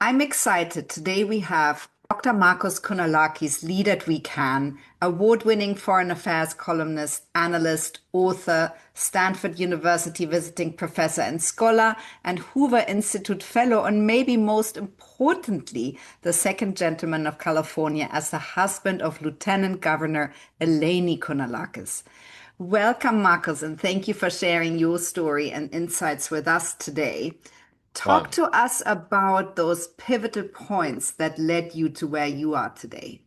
I'm excited. Today we have Dr. Markos Kounalakis, lead at WECAN, award-winning foreign affairs columnist, analyst, author, Stanford University visiting professor and scholar, and Hoover Institute fellow, and maybe most importantly, the second gentleman of California as the husband of Lieutenant Governor Eleni Kounalakis. Welcome, Marcos, and thank you for sharing your story and insights with us today. Talk Fun. to us about those pivotal points that led you to where you are today.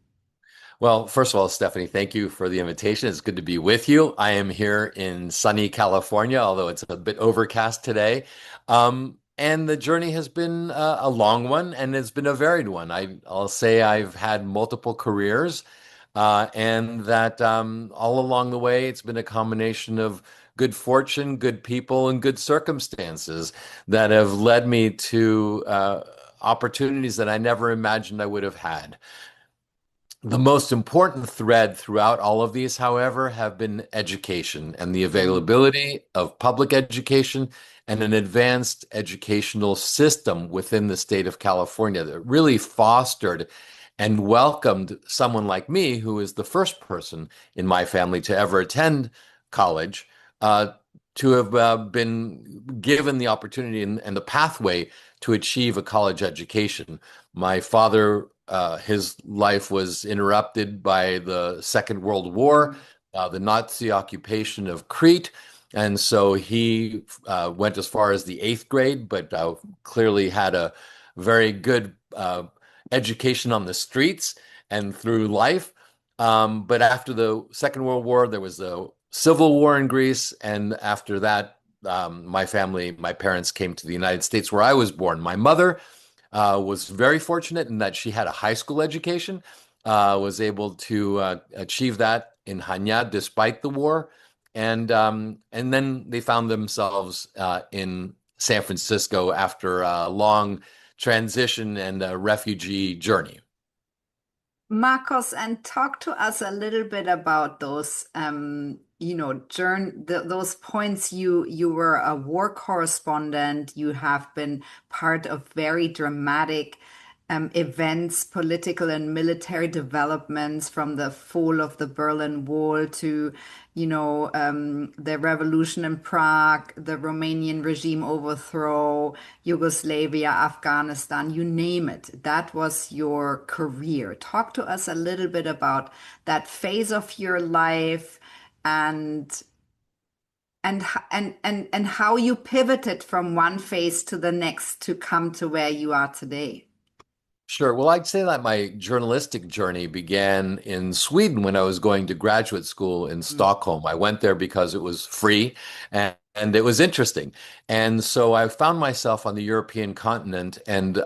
Well, first of all, Stephanie, thank you for the invitation. It's good to be with you. I am here in sunny California, although it's a bit overcast today. And the journey has been a long one and it's been a varied one. I'll say I've had multiple careers, and that all along the way, it's been a combination of good fortune, good people, and good circumstances that have led me to opportunities that I never imagined I would have had. The most important thread throughout all of these, however, have been education and the Mm. availability of public education and an advanced educational system within the state of California that really fostered and welcomed someone like me, who is the first person in my family to ever attend college, uh, to have been given the opportunity and the pathway to achieve a college education. My father, his life was interrupted by the Second World War, Mm. the Nazi occupation of Crete. And so he went as far as the eighth grade, but clearly had a very good education on the streets and through life. But after the Second World War, there was a civil war in Greece. And after that, my family, my parents came to the United States where I was born. My mother was very fortunate in that she had a high school education, was able to achieve that in Hanya despite the war, and then they found themselves in San Francisco after a long transition and a refugee journey. Marcos, and talk to us a little bit about those, those points. You were a war correspondent. You have been part of very dramatic events, political and military developments from the fall of the Berlin Wall to, the revolution in Prague, the Romanian regime overthrow, Yugoslavia, Afghanistan, you name it. That was your career. Talk to us a little bit about that phase of your life and and how you pivoted from one phase to the next to come to where you are today. Sure. Well, I'd say that my journalistic journey began in Sweden when I was going to graduate school in Mm. Stockholm. I went there because it was free and it was interesting. And so I found myself on the European continent and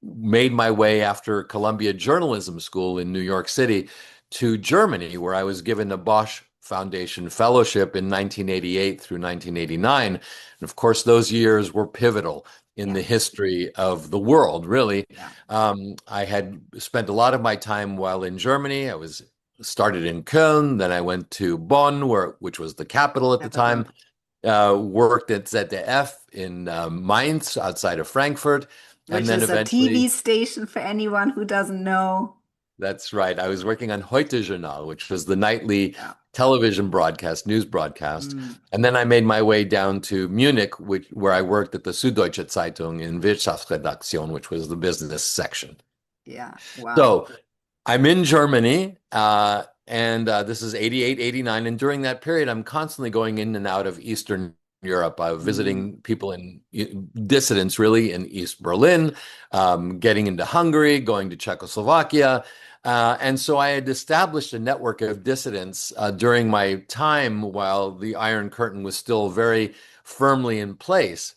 made my way after Columbia Journalism School in New York City to Germany, where I was given a Bosch Foundation Fellowship in 1988 through 1989. And of course, those years were pivotal in Yeah, the history of the world, really. yeah. I had spent a lot of my time while in Germany. I was started in Köln, then I went to Bonn, which was the capital at the Capital. time. Worked at ZDF in Mainz, outside of Frankfurt, and Which then is a TV eventually, station for anyone who doesn't know. that's right, I was working on Heute Journal, which was the nightly Yeah. television broadcast, news broadcast. Mm. And then I made my way down to Munich, where I worked at the Süddeutsche Zeitung in Wirtschaftsredaktion, which was the business section. Yeah. Wow. So I'm in Germany, and this is 88, 89. And during that period, I'm constantly going in and out of Eastern Europe, Mm. visiting people in dissidents, really, in East Berlin, getting into Hungary, going to Czechoslovakia. And so I had established a network of dissidents during my time while the Iron Curtain was still very firmly in place.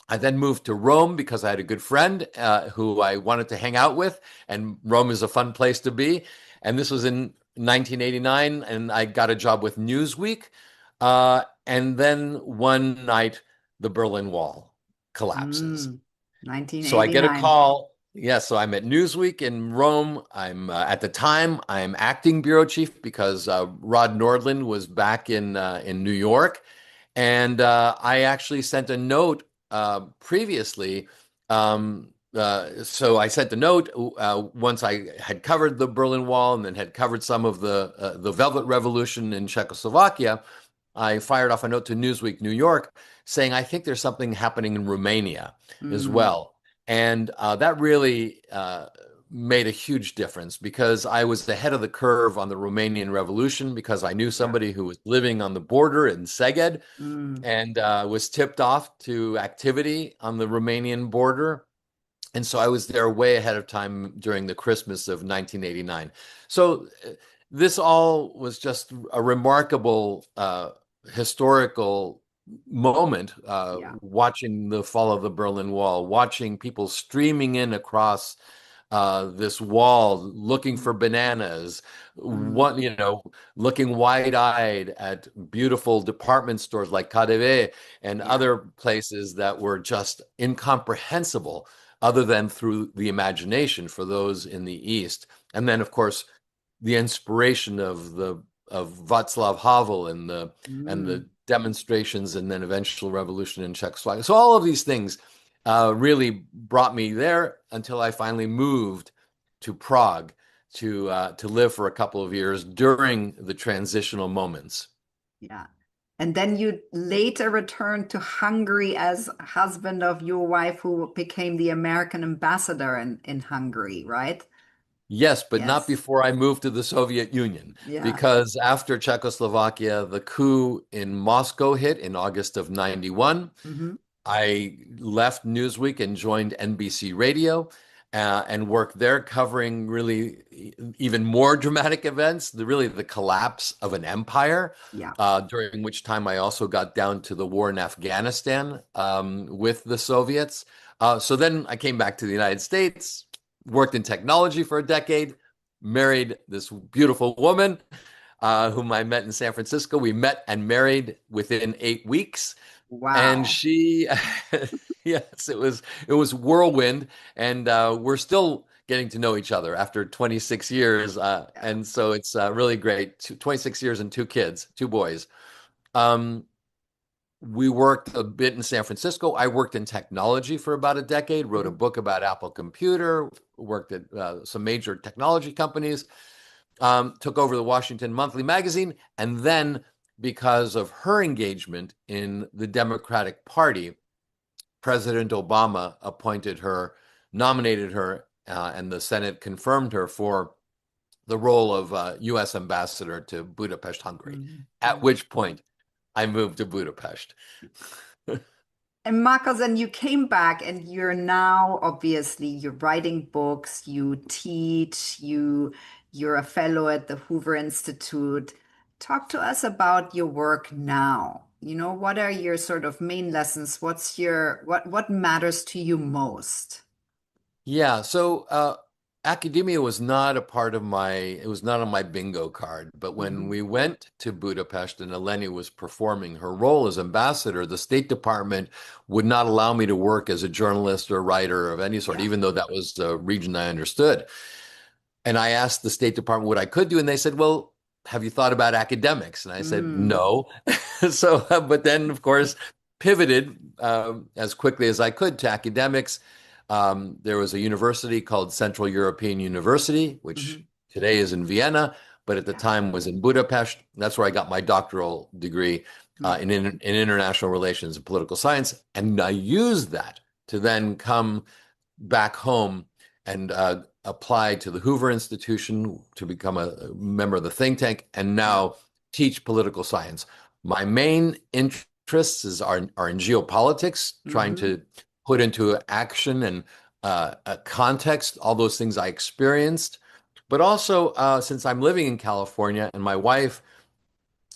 I then moved to Rome because I had a good friend who I wanted to hang out with, and Rome is a fun place to be. And this was in 1989, and I got a job with Newsweek. And then one night, the Berlin Wall collapses. Mm. So I get a 1989. call. Yeah, so I'm at Newsweek in Rome. I'm at the time I'm acting bureau chief because Rod Nordland was back in New York, and I actually sent a note previously, So I sent a note once I had covered the Berlin Wall and then had covered some of the Velvet Revolution in Czechoslovakia. I fired off a note to Newsweek New York saying I think there's something happening in Romania as Mm, well, and that really made a huge difference because I was ahead of the curve on the Romanian Revolution because I knew yeah. somebody who was living on the border in Szeged Mm, and was tipped off to activity on the Romanian border. And so I was there way ahead of time during the Christmas of 1989. So this all was just a remarkable historical moment, yeah. watching the fall of the Berlin Wall, watching people streaming in across this wall looking Mm, for bananas, mm, looking wide-eyed at beautiful department stores like KaDeWe and yeah. other places that were just incomprehensible other than through the imagination for those in the East. And then, of course, the inspiration of Václav Havel and Mm, the demonstrations and then eventual revolution in Czechoslovakia. So all of these things really brought me there until I finally moved to Prague to live for a couple of years during the transitional moments. yeah. And then you later returned to Hungary as husband of your wife, who became the American ambassador in Hungary, right? Yes, but not Yes. before I moved to the Soviet Union, Yeah. because after Czechoslovakia, the coup in Moscow hit in August of 91. Hmm. I left Newsweek and joined NBC Radio and worked there covering really even more dramatic events, really the collapse of an empire, Yeah. during which time I also got down to the war in Afghanistan with the Soviets. So then I came back to the United States, worked in technology for a decade, married this beautiful woman whom I met in San Francisco. We met and married within 8 weeks. And Wow. she, yes, it was whirlwind, and we're still getting to know each other after 26 years, Yeah. and so it's really great. 26 years and two kids, two boys. Um, we worked a bit in San Francisco. I worked in technology for about a decade, wrote a Mhm. book about Apple Computer, worked at some major technology companies, took over the Washington Monthly magazine, and then because of her engagement in the Democratic Party, President Obama appointed her, nominated her, and the Senate confirmed her for the role of U.S. ambassador to Budapest, Hungary. Mhm. At Mhm. which point, I moved to Budapest. And Marcos, and you came back and you're now obviously you're writing books, you teach, you're a fellow at the Hoover Institute. Talk to us about your work now. What are your sort of main lessons? What matters to you most? Yeah, so academia was not a part of it was not on my bingo card. But when Hmm. we went to Budapest and Eleni was performing her role as ambassador, the State Department would not allow me to work as a journalist or writer of any sort, Yeah. even though that was the region I understood. And I asked the State Department what I could do, and they said, "Well, have you thought about academics?" And I said, Mm. "No." So, but then, of course, pivoted as quickly as I could to academics. There was a university called Central European University, which Hmm. today is in Vienna, but at the Yeah. time was in Budapest. That's where I got my doctoral degree Mm. in international relations and political science, and I used that to then come back home and applied to the Hoover Institution to become a member of the think tank and Yeah. now teach political science. My main interests are in geopolitics, trying Hmm. to put into action and a context all those things I experienced. But also, since I'm living in California and my wife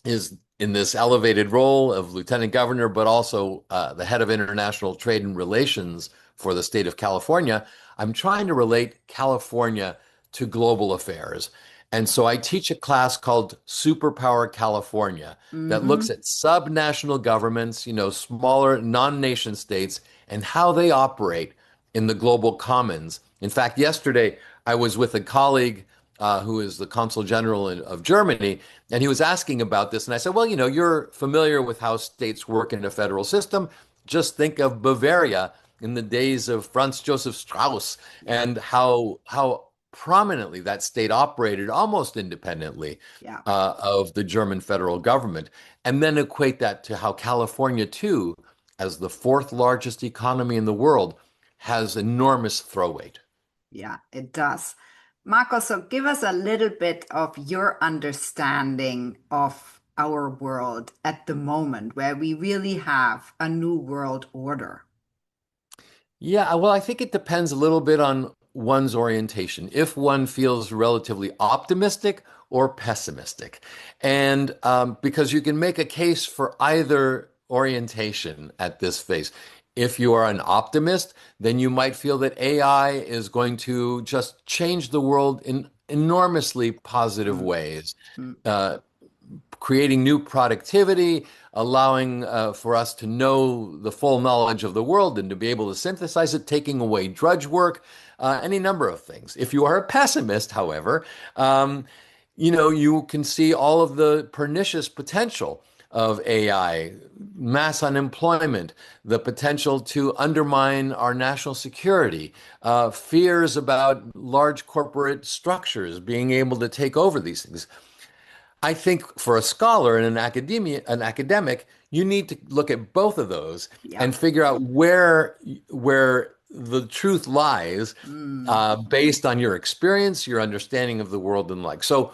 is in this elevated role of lieutenant governor, but also the head of international trade and relations for the state of California, I'm trying to relate California to global affairs. And so I teach a class called Superpower California that looks Hmm. at subnational governments, smaller non-nation states, and how they operate in the global commons. In fact, yesterday I was with a colleague who is the consul general of Germany, and he was asking about this. And I said, well, you're familiar with how states work in a federal system. Just think of Bavaria in the days of Franz Joseph Strauss Yeah. and how prominently that state operated almost independently Yeah. of the German federal government, and then equate that to how California too, as the fourth largest economy in the world, has enormous throw weight. Yeah, it does. Marco, so give us a little bit of your understanding of our world at the moment, where we really have a new world order. Yeah, well, I think it depends a little bit on one's orientation, if one feels relatively optimistic or pessimistic. And because you can make a case for either orientation at this phase. If you are an optimist, then you might feel that AI is going to just change the world in enormously positive Mm, ways. mm, Uh, Creating new productivity, allowing for us to know the full knowledge of the world and to be able to synthesize it, taking away drudge work, any number of things. If you are a pessimist, however, you can see all of the pernicious potential of AI, mass unemployment, the potential to undermine our national security, fears about large corporate structures being able to take over these things. I think for a scholar and an academic, you need to look at both of those yeah. and figure out where the truth lies Mm, based on your experience, your understanding of the world and like. So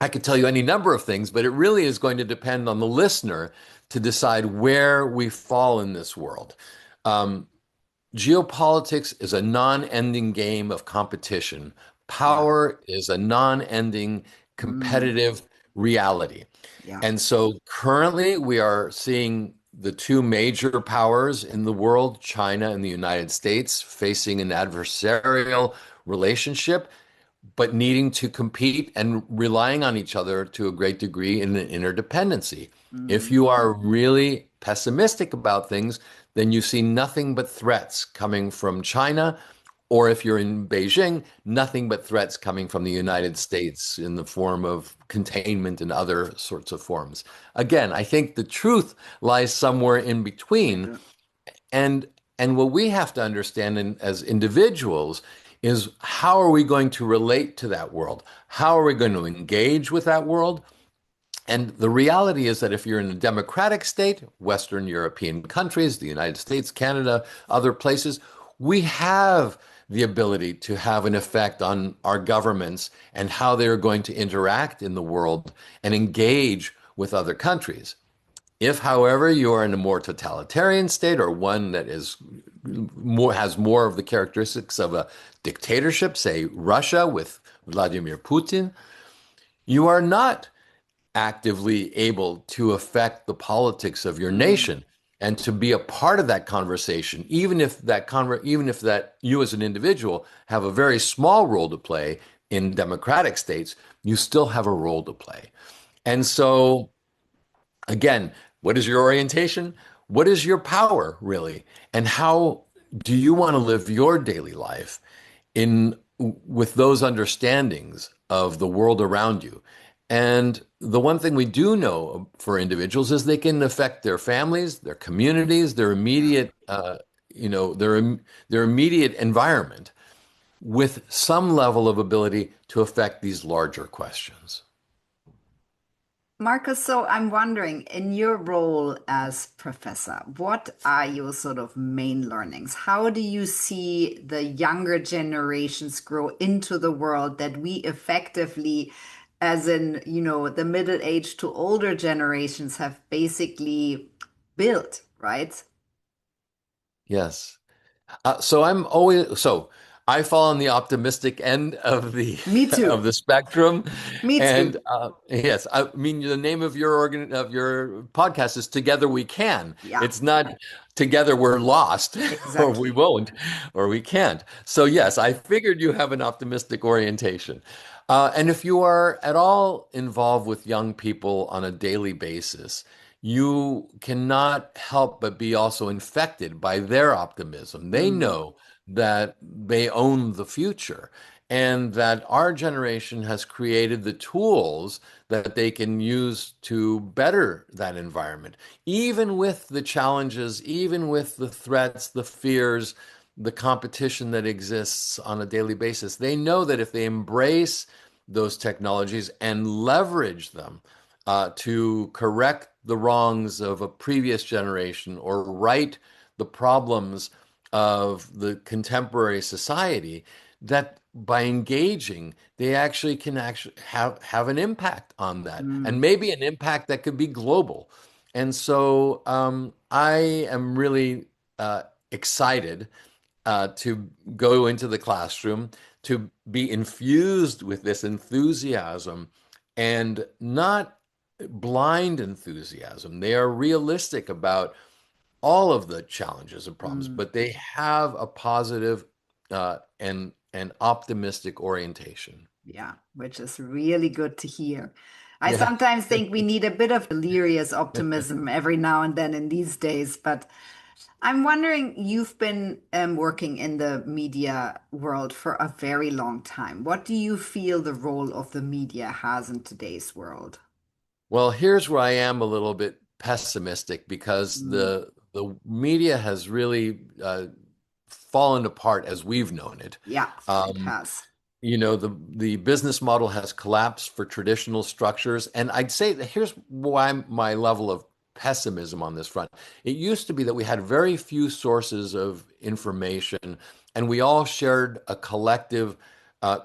I could tell you any number of things, but it really is going to depend on the listener to decide where we fall in this world. Um, Geopolitics is a non-ending game of competition. yeah. Power is a non-ending Mm, competitive reality. yeah. And so currently we are seeing the two major powers in the world, China and the United States, facing an adversarial relationship, but needing to compete and relying on each other to a great degree in an interdependency. If Mm, you are really pessimistic about things, then you see nothing but threats coming from China, or if you're in Beijing, nothing but threats coming from the United States in the form of containment and other sorts of forms. Again, I think the truth lies somewhere in between, middle. and what we have to understand as individuals is how are we going to relate to that world? How are we going to engage with that world? And the reality is that if you're in a democratic state, Western European countries, the United States, Canada, other places, we have the ability to have an effect on our governments and how they're going to interact in the world and engage with other countries. If, however, you are in a more totalitarian state or one that is more has more of the characteristics of a dictatorship, say Russia with Vladimir Putin, you are not actively able to affect the politics of your Mm, nation and to be a part of that conversation, even if that you as an individual have a very small role to play in democratic states, you still have a role to play. And so again, what is your orientation? What is your power, really? And how do you want to live your daily life in with those understandings of the world around you? And the one thing we do know for individuals is they can affect their families, their communities, their yeah. immediate, their immediate environment with some level of ability to affect these larger questions. Marcus, so I'm wondering, in your role as professor, what are your sort of main learnings? How do you see the younger generations grow into the world that we effectively, as in, the middle age to older generations have basically built, right? Yes. So I fall on the optimistic end of the Me of too. the spectrum, Me and too. yes, I mean the name of your podcast is Together We Can. Yeah, It's not Together We're Lost, or we exactly. won't, or we can't. So yes, I figured you have an optimistic orientation, and if you are at all involved with young people on a daily basis, you cannot help but be also infected by their optimism. They Mm, know that they own the future. and that our generation has created the tools that they can use to better that environment, even with the challenges, even with the threats, the fears, the competition that exists on a daily basis. They know that if they embrace those technologies and leverage them to correct the wrongs of a previous generation or right the problems of the contemporary society, that by engaging, they actually can actually have an impact on that, and Mm, maybe an impact that could be global. And so I am really excited to go into the classroom, to be infused with this enthusiasm and not blind enthusiasm. They are realistic about all of the challenges and problems, mm. but they have a positive and optimistic orientation. Yeah, which is really good to hear. I Yeah. sometimes think we need a bit of delirious optimism every now and then in these days, but I'm wondering, you've been working in the media world for a very long time. What do you feel the role of the media has in today's world? Well, here's where I am a little bit pessimistic because Mm, the media has really fallen apart as we've known it. yeah, it Um, has. the business model has collapsed for traditional structures, and I'd say that here's why my level of pessimism on this front. It used to be that we had very few sources of information, and we all shared a collective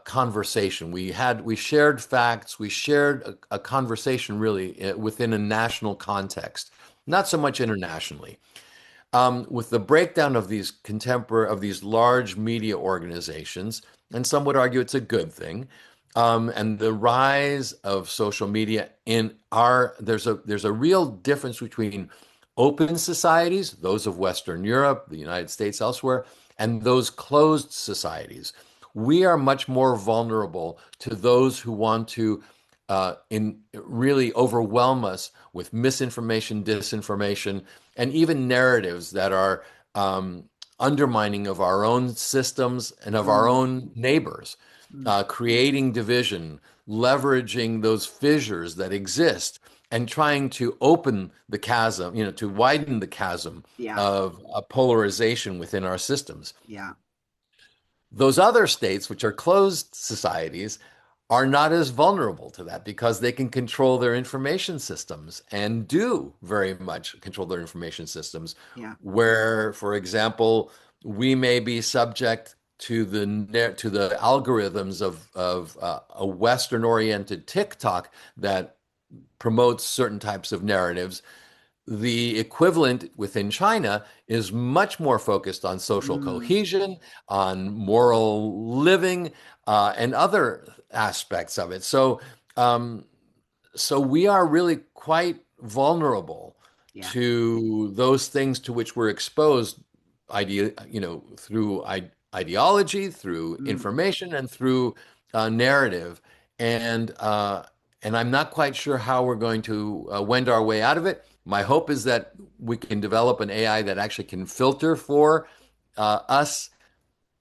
conversation. We shared facts, we shared a conversation really within a national context, not so much internationally. With the breakdown of these these large media organizations, and some would argue it's a good thing, and the rise of social media in our there's a real difference between open societies, those of Western Europe, the United States, elsewhere, and those closed societies. We are much more vulnerable to those who want to in really overwhelm us with misinformation, disinformation, and even narratives that are undermining of our own systems and of our Mm, own neighbors, mm, creating division, leveraging those fissures that exist, and trying to open the chasm, to widen the chasm yeah, of polarization within our systems. yeah. Those other states, which are closed societies, are not as vulnerable to that because they can control their information systems and do very much control their information systems. Yeah. Where, for example, we may be subject to the algorithms of a Western-oriented TikTok that promotes certain types of narratives. The equivalent within China is much more focused on social Mm, cohesion, on moral living, and other aspects of it. So we are really quite vulnerable yeah. to those things to which we're exposed, through ideology, through Mm, information, and through narrative. And and I'm not quite sure how we're going to wend our way out of it. My hope is that we can develop an AI that actually can filter for us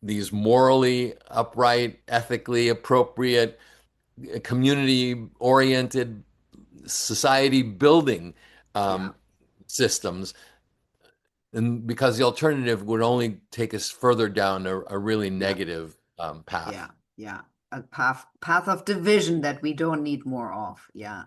these morally upright, ethically appropriate, community oriented, society building yeah. um, systems. And because the alternative would only take us further down a really Yeah. negative Yeah. path. Yeah. A path of division that we don't need more of. Yeah.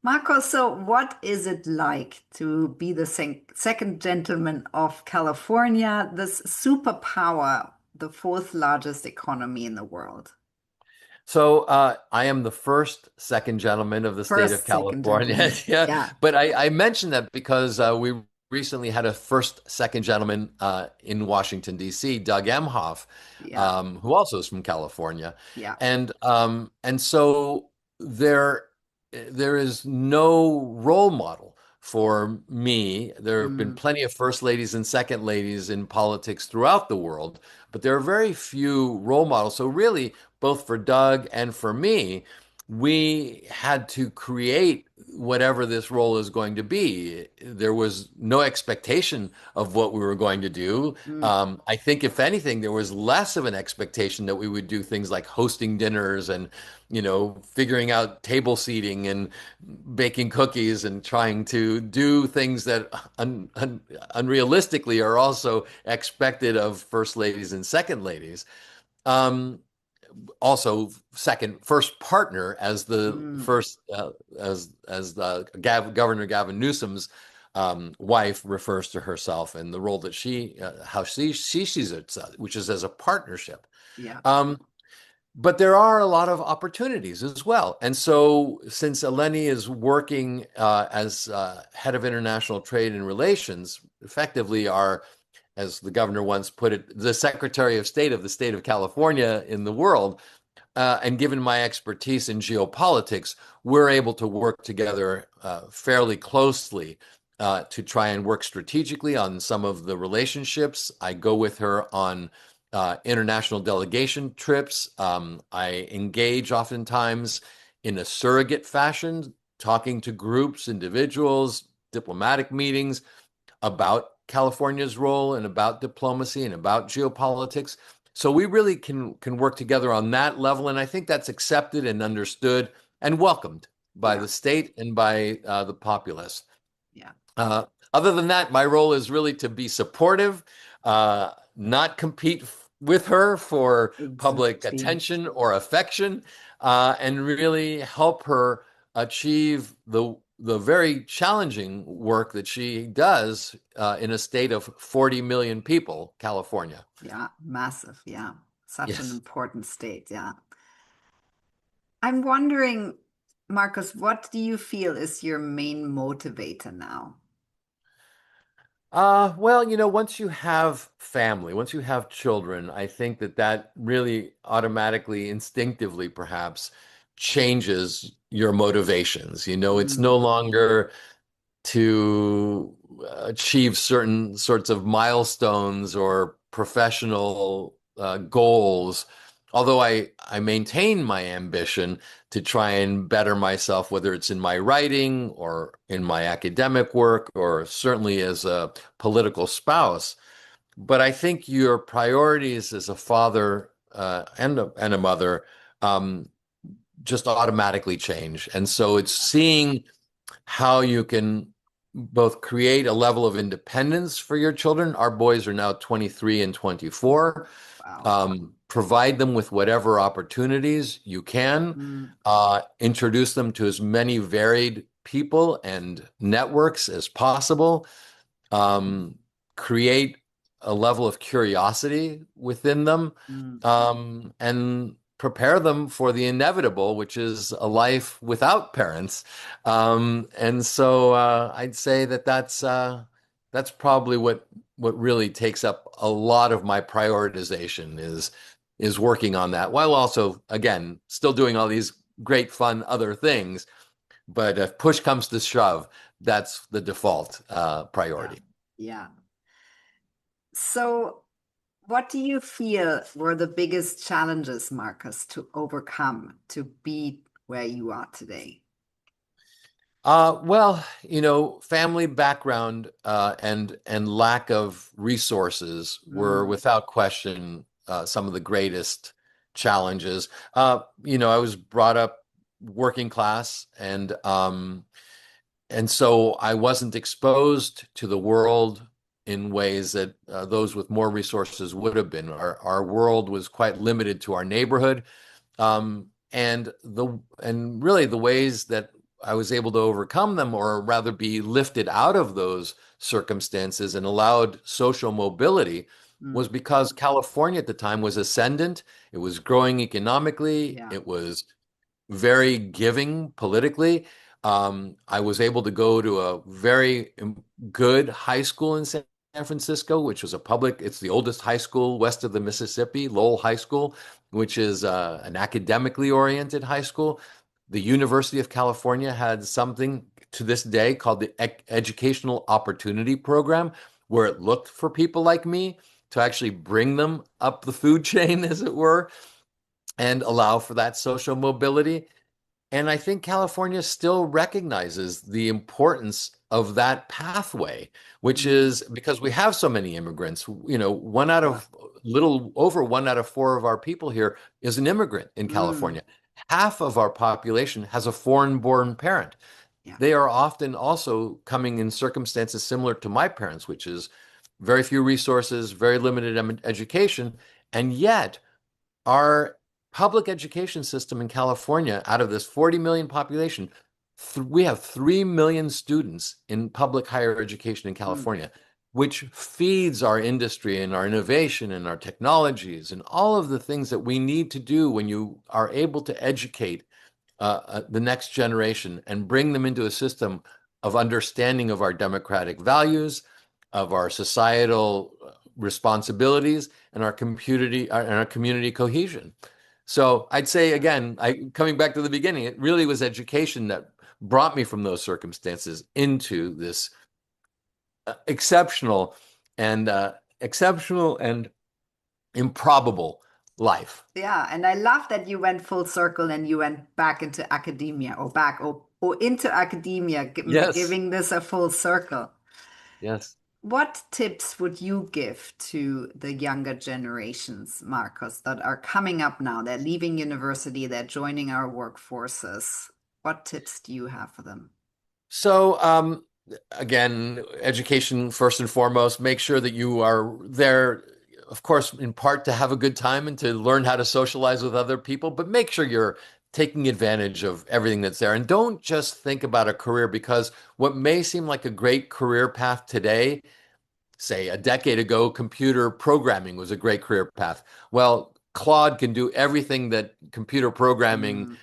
Marco, so what is it like to be the second gentleman of California, this superpower, the fourth largest economy in the world? So I am the first second gentleman of the state of First, second California. gentleman. Yeah, Yeah. but I mentioned that because we recently had a first second gentleman in Washington, D.C., Doug Emhoff, Yeah. who also is from California, Yeah. and so there is no role model for me. There have been Mm, plenty of first ladies and second ladies in politics throughout the world, but there are very few role models. So really, both for Doug and for me, we had to create whatever this role is going to be. There was no expectation of what we were going to do. Mm, I think, if anything, there was less of an expectation that we would do things like hosting dinners and, figuring out table seating and baking cookies and trying to do things that unrealistically are also expected of first ladies and second ladies. Um, Also first partner as the mm, first as the Governor Gavin Newsom's wife refers to herself, and the role that how she sees it, which is as a partnership. yeah. Um, but there are a lot of opportunities as well. And so, since Eleni is working as head of international trade and relations, effectively as the governor once put it, the Secretary of State of the state of California in the world. And given my expertise in geopolitics, we're able to work together fairly closely to try and work strategically on some of the relationships. I go with her on international delegation trips. I engage oftentimes in a surrogate fashion, talking to groups, individuals, diplomatic meetings about California's role and about diplomacy and about geopolitics. So we really can work together on that level, and I think that's accepted and understood and welcomed by Yeah. the state and by the populace. Yeah. Uh, Other than that, my role is really to be supportive, not compete with her for public Exactly. attention or affection, and really help her achieve the very challenging work that she does in a state of 40 million people, California. Yeah. Massive. Yeah. Such an Yes. important state. Yeah. I'm wondering, Marcus, what do you feel is your main motivator now? Well, once you have family, once you have children, I think that really automatically, instinctively, perhaps changes your motivations. It's no Mm, longer to achieve certain sorts of milestones or professional goals. Although I maintain my ambition to try and better myself, whether it's in my writing or in my academic work, or certainly as a political spouse. But I think your priorities as a father and a mother um, just automatically change. And so it's seeing how you can both create a level of independence for your children. Our boys are now 23 and 24. wow. Provide them with whatever opportunities you can, Mm, introduce them to as many varied people and networks as possible, um, create a level of curiosity within them, mm, and prepare them for the inevitable, which is a life without parents. And so I'd say that's probably what really takes up a lot of my prioritization is working on that, while also, again, still doing all these great fun other things. But if push comes to shove, that's the default yeah. priority. Yeah. So, what do you feel were the biggest challenges, Marcus, to overcome to be where you are today? Well, family background and lack of resources were Mm, without question some of the greatest challenges. I was brought up working class, and so I wasn't exposed to the world in ways that those with more resources would have been. Our world was quite limited to our neighborhood, and really the ways that I was able to overcome them, or rather be lifted out of those circumstances and allowed social mobility, was mm, because California at the time was ascendant. It was growing economically. yeah. It was very giving politically. I was able to go to a very good high school in San Francisco, which was it's the oldest high school west of the Mississippi, Lowell High School, which is an academically oriented high school. The University of California had something to this day called the Educational Opportunity Program, where it looked for people like me to actually bring them up the food chain, as it were, and allow for that social mobility. And I think California still recognizes the importance of that pathway, which Mm, is because we have so many immigrants. One out yeah. of little over 1 out of 4 of our people here is an immigrant in Mm, California. Half of our population has a foreign-born parent. yeah. They are often also coming in circumstances similar to my parents, which is very few resources, very limited education, and yet our public education system in California, out of this 40 million population, we have 3 million students in public higher education in Mm, California, which feeds our industry and our innovation and our technologies and all of the things that we need to do when you are able to educate the next generation and bring them into a system of understanding of our democratic values, of our societal responsibilities, and our community cohesion. So I'd say yeah. again, coming back to the beginning, it really was education that brought me from those circumstances into this exceptional and improbable life. Yeah, and I love that you went full circle and you went back into academia or back or into academia, Yes, giving this a full circle. yes. What tips would you give to the younger generations, Marcos, that are coming up now? They're leaving university, they're joining our workforces. What tips do you have for them? So, again, education first and foremost, make sure that you are there, of course, in part to have a good time and to learn how to socialize with other people, but make sure you're taking advantage of everything that's there. And don't just think about a career because what may seem like a great career path today, say a decade ago, computer programming was a great career path. Well, Claude can do everything that computer programming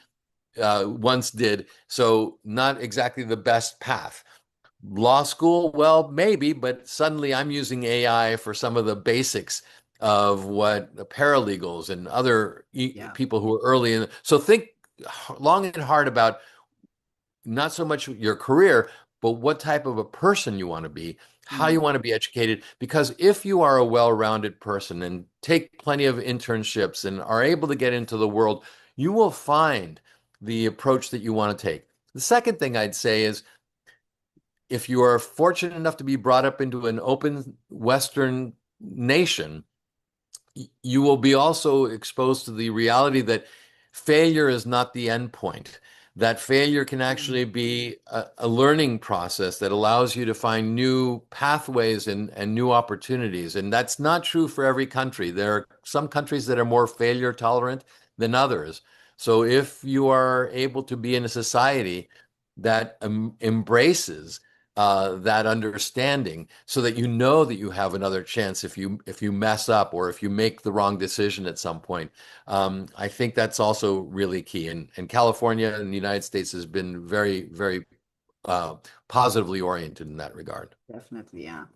Mm, once did, so not exactly the best path. Law school, well, maybe, but suddenly I'm using AI for some of the basics of what paralegals and other yeah. people who are early in. So think long and hard about not so much your career, but what type of a person you want to be, how you Mm, want to be educated. Because if you are a well-rounded person and take plenty of internships and are able to get into the world, you will find the approach that you want to take. The second thing I'd say is if you are fortunate enough to be brought up into an open Western nation, you will be also exposed to the reality that failure is not the end point. That failure can mm, actually be a learning process that allows you to find new pathways and new opportunities. And that's not true for every country. There are some countries that are more failure tolerant than others. So if you are able to be in a society that embraces that understanding so that you know that you have another chance if you mess up or if you make the wrong decision at some point. I think that's also really key. And California and the United States has been very, very positively oriented in that regard. definitely, yeah.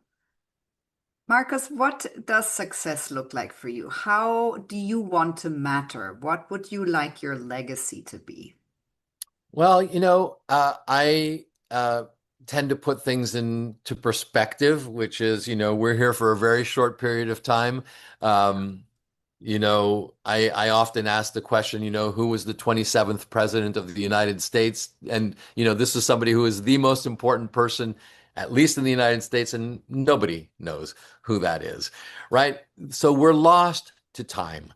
Marcus, what does success look like for you? How do you want to matter? What would you like your legacy to be? Well, I tend to put things into perspective, which is, we're here for a very short period of time. Um, I often ask the question, who was the 27th president of the United States? And, this is somebody who is the most important person, at least in the United States, and nobody knows who that is, right? So we're lost to time.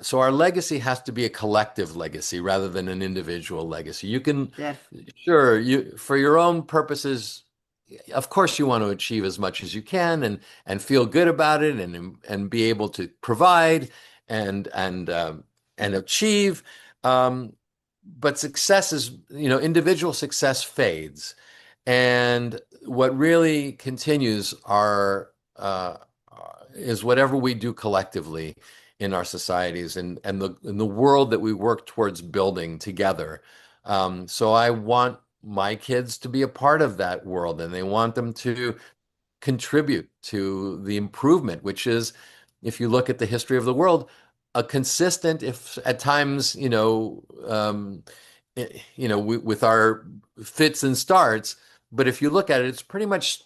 So our legacy has to be a collective legacy rather than an individual legacy. You can, Def sure, for your own purposes, of course you want to achieve as much as you can and feel good about it and be able to provide and achieve. But success is, individual success fades, and what really continues is whatever we do collectively in our societies and the world that we work towards building together. So I want my kids to be a part of that world, and they want them to contribute to the improvement, which is, if you look at the history of the world, a consistent, if at times, with our fits and starts, but if you look at it, it's pretty much,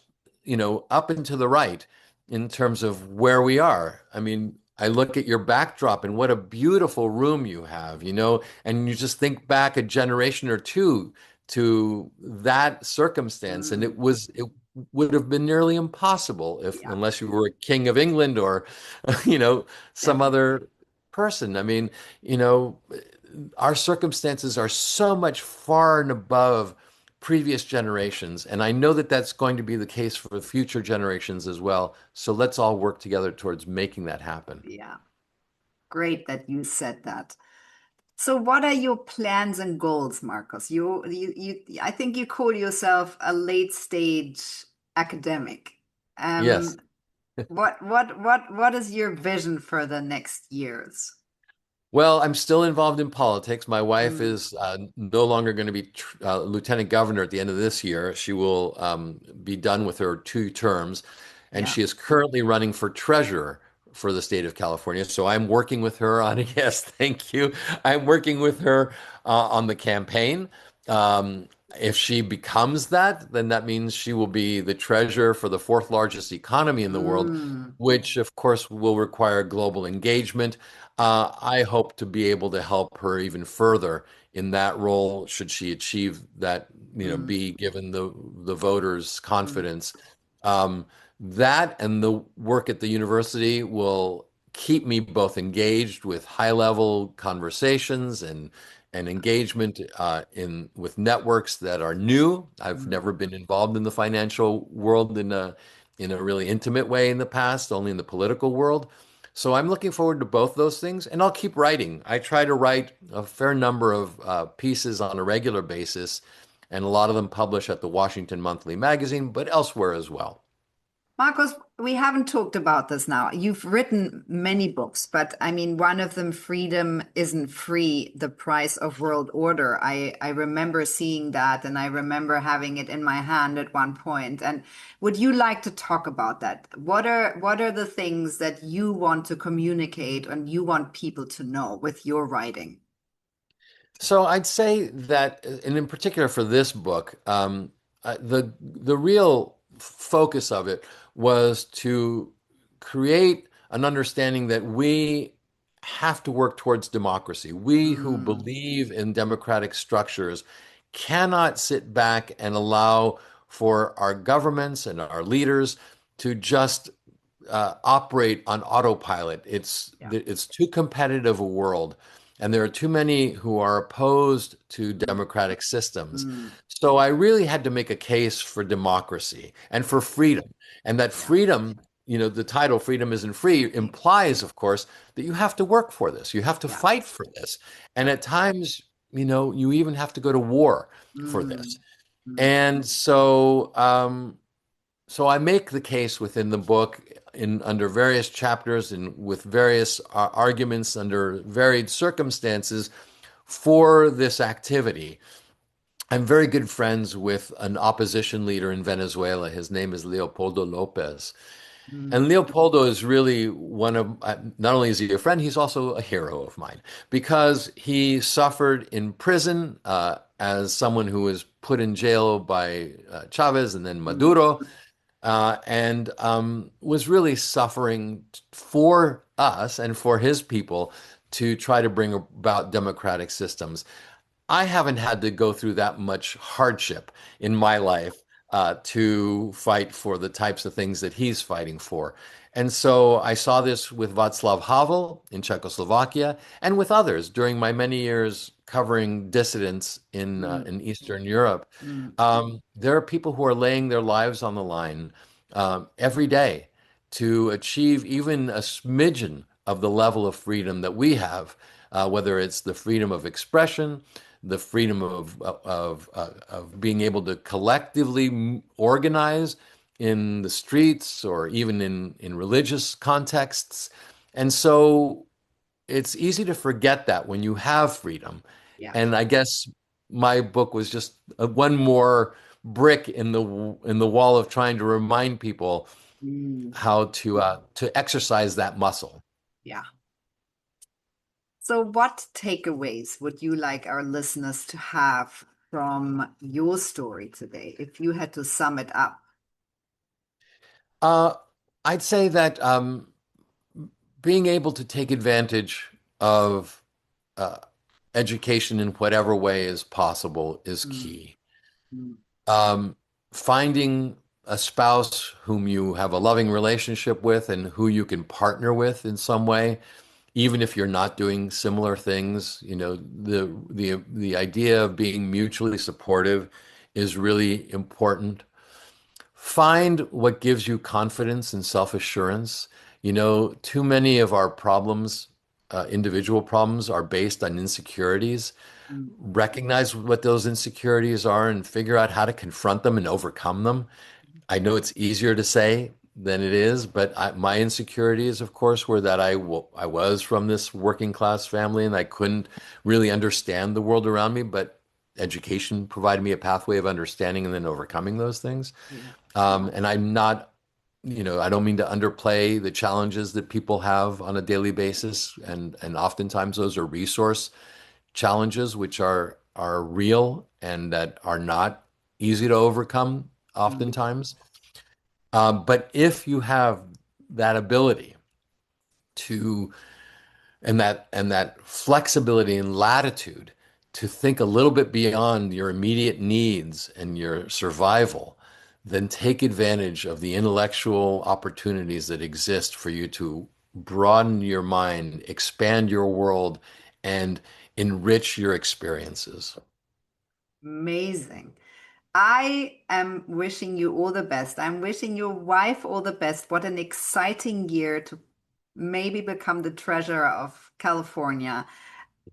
up and to the right in terms of where we are. I mean, I look at your backdrop and what a beautiful room you have, and you just think back a generation or two to that circumstance, and Mm, it would have been nearly impossible if yeah, unless you were a king of England or, some definitely. other person. I mean, you know, our circumstances are so much far and above previous generations, and I know that that's going to be the case for future generations as well. So let's all work together towards making that happen. Yeah, great that you said that. So what are your plans and goals, Marcos? I think you call yourself a late stage academic. Yes. Um, what is your vision for the next years? Well, I'm still involved in politics. My wife Mm, is no longer going to be lieutenant governor at the end of this year. She will be done with her 2 terms, and yeah. she is currently running for treasurer for the state of California. So I'm working with her on, yes, thank you. I'm working with her on the campaign. Um, if she becomes that, then that means she will be the treasurer for the fourth largest economy in the world, Mm, which of course will require global engagement. I hope to be able to help her even further in that role, should she achieve that, mm, be given the voters' mm, confidence. Um, that and the work at the university will keep me both engaged with high-level conversations and engagement in with networks that are new. I've mm. never been involved in the financial world in a really intimate way in the past, only in the political world. So I'm looking forward to both those things, and I'll keep writing. I try to write a fair number of pieces on a regular basis, and a lot of them publish at the Washington Monthly Magazine, but elsewhere as well. Marcos, we haven't talked about this now. You've written many books, but I mean, one of them, Freedom Isn't Free, The Price of World Order. I remember seeing that and I remember having it in my hand at one point. And would you like to talk about that? What are the things that you want to communicate and you want people to know with your writing? So I'd say that, and in particular for this book, the real focus of it was to create an understanding that we have to work towards democracy. We who Mm, believe in democratic structures cannot sit back and allow for our governments and our leaders to just operate on autopilot. yeah. It's too competitive a world, and there are too many who are opposed to Mm, democratic systems. mm, So I really had to make a case for democracy and for freedom, and that yeah. freedom. The title "Freedom Isn't Free" implies, of course, that you have to work for this. You have to Yeah. fight for this, and Yeah. at times, you even have to go to war for this. Mm, mm, And so I make the case within the book in under various chapters and with various arguments under varied circumstances for this activity. I'm very good friends with an opposition leader in Venezuela. His name is Leopoldo Lopez. mm, And Leopoldo is really one of, not only is he a friend, he's also a hero of mine because he suffered in prison as someone who was put in jail by Chavez and then mm, Maduro and was really suffering for us and for his people to try to bring about democratic systems. I haven't had to go through that much hardship in my life to fight for the types of things that he's fighting for. And so I saw this with Václav Havel in Czechoslovakia and with others during my many years covering dissidents mm, in Eastern Europe. mm. There are people who are laying their lives on the line every day to achieve even a smidgen of the level of freedom that we have, whether it's the freedom of expression, the freedom of being able to collectively organize in the streets or even in religious contexts. And so it's easy to forget that when you have freedom. Yeah. And I guess my book was just one more brick in the wall of trying to remind people Mm, how to exercise that muscle. yeah. So, what takeaways would you like our listeners to have from your story today if you had to sum it up? Uh, I'd say that being able to take advantage of uh, education in whatever way is possible is Mm, key. mm, Um, Finding a spouse whom you have a loving relationship with and who you can partner with in some way, even if you're not doing similar things, the idea of being mutually supportive is really important. Find what gives you confidence and self-assurance. Too many of our problems, individual problems, are based on insecurities. mm, Recognize what those insecurities are and figure out how to confront them and overcome them. I know it's easier to say than it is, but my insecurities, of course, were that I was from this working class family and I couldn't really understand the world around me, but education provided me a pathway of understanding and then overcoming those things. yeah. And I'm not, I don't mean to underplay the challenges that people have on a daily basis, and oftentimes those are resource challenges which are real and that are not easy to overcome Mm, oftentimes. But if you have that ability to and that flexibility and latitude to think a little bit beyond your immediate needs and your survival, then take advantage of the intellectual opportunities that exist for you to broaden your mind, expand your world, and enrich your experiences. amazing. I am wishing you all the best. I'm wishing your wife all the best. What an exciting year to maybe become the treasurer of California.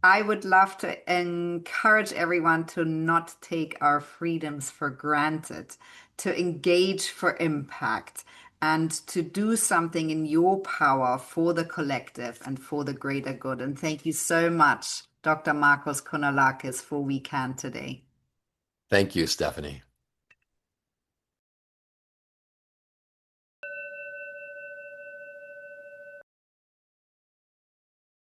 I would love to encourage everyone to not take our freedoms for granted, to engage for impact, and to do something in your power for the collective and for the greater good. And thank you so much, Dr. Markos Kounalakis, for WECAN today. Thank you, Stephanie.